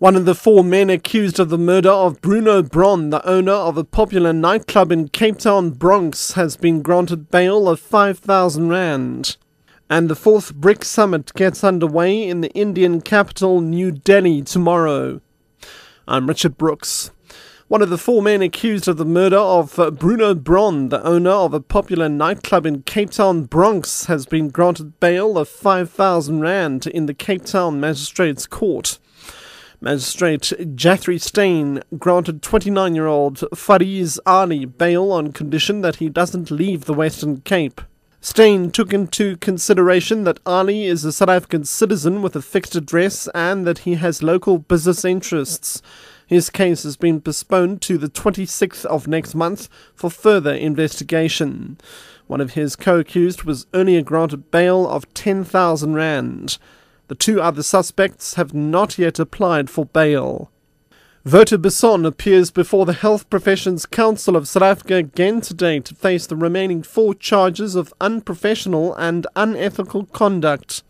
One of the four men accused of the murder of Bruno Bron, the owner of a popular nightclub in Cape Town, Bronx, has been granted bail of 5,000 rand. And the fourth BRICS summit gets underway in the Indian capital, New Delhi, tomorrow. I'm Richard Brooks. One of the four men accused of the murder of Bruno Bron, the owner of a popular nightclub in Cape Town, Bronx, has been granted bail of 5,000 rand in the Cape Town Magistrates Court. Magistrate Jathri Steyn granted 29-year-old Fariz Ali bail on condition that he doesn't leave the Western Cape. Steyn took into consideration that Ali is a South African citizen with a fixed address and that he has local business interests. His case has been postponed to the 26th of next month for further investigation. One of his co-accused was earlier granted bail of 10,000 rand. The two other suspects have not yet applied for bail. Wouter Besson appears before the Health Professions Council of South Africa again today to face the remaining 4 charges of unprofessional and unethical conduct.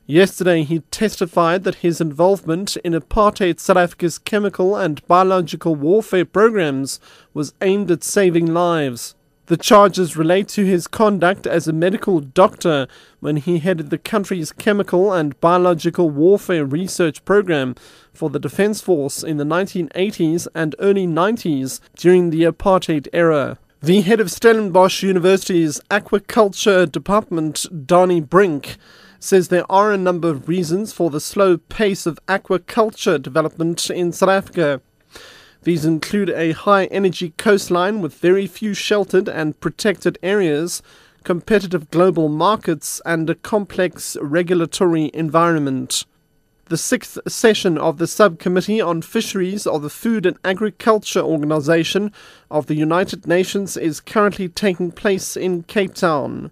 Yesterday he testified that his involvement in apartheid South Africa's chemical and biological warfare programs was aimed at saving lives. The charges relate to his conduct as a medical doctor when he headed the country's chemical and biological warfare research program for the Defence Force in the 1980s and early 90s during the apartheid era. The head of Stellenbosch University's aquaculture department, Donnie Brink, says there are a number of reasons for the slow pace of aquaculture development in South Africa. These include a high-energy coastline with very few sheltered and protected areas, competitive global markets, and a complex regulatory environment. The 6th session of the Subcommittee on Fisheries of the Food and Agriculture Organization of the United Nations is currently taking place in Cape Town.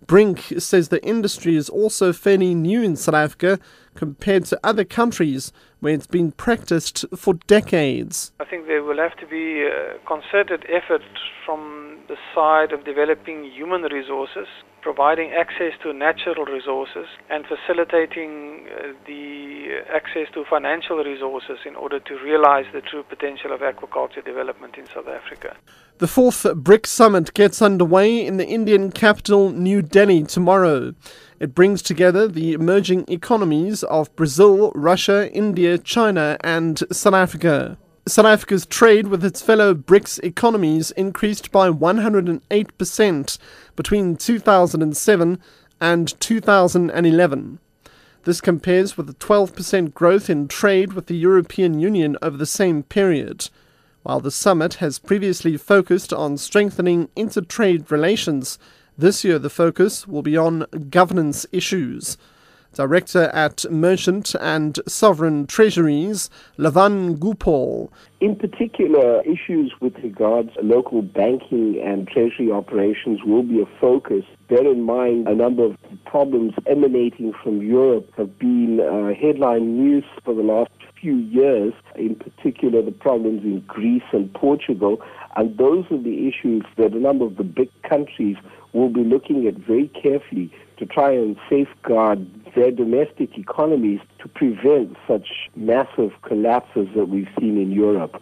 Brink says the industry is also fairly new in South Africa compared to other countries where it's been practiced for decades. I think there will have to be a concerted effort from the side of developing human resources, providing access to natural resources, and facilitating the access to financial resources in order to realize the true potential of aquaculture development in South Africa. The fourth BRICS summit gets underway in the Indian capital, New Delhi, tomorrow. It brings together the emerging economies of Brazil, Russia, India, China, and South Africa. South Africa's trade with its fellow BRICS economies increased by 108% between 2007 and 2011. This compares with a 12% growth in trade with the European Union over the same period. While the summit has previously focused on strengthening inter-trade relations, this year the focus will be on governance issues. Director at Merchant and Sovereign Treasuries, Lavan Gupal. In particular, issues with regards to local banking and treasury operations will be a focus. Bear in mind, a number of problems emanating from Europe have been headline news for the last few years, in particular the problems in Greece and Portugal, and those are the issues that a number of the big countries will be looking at very carefully to try and safeguard their domestic economies to prevent such massive collapses that we've seen in Europe.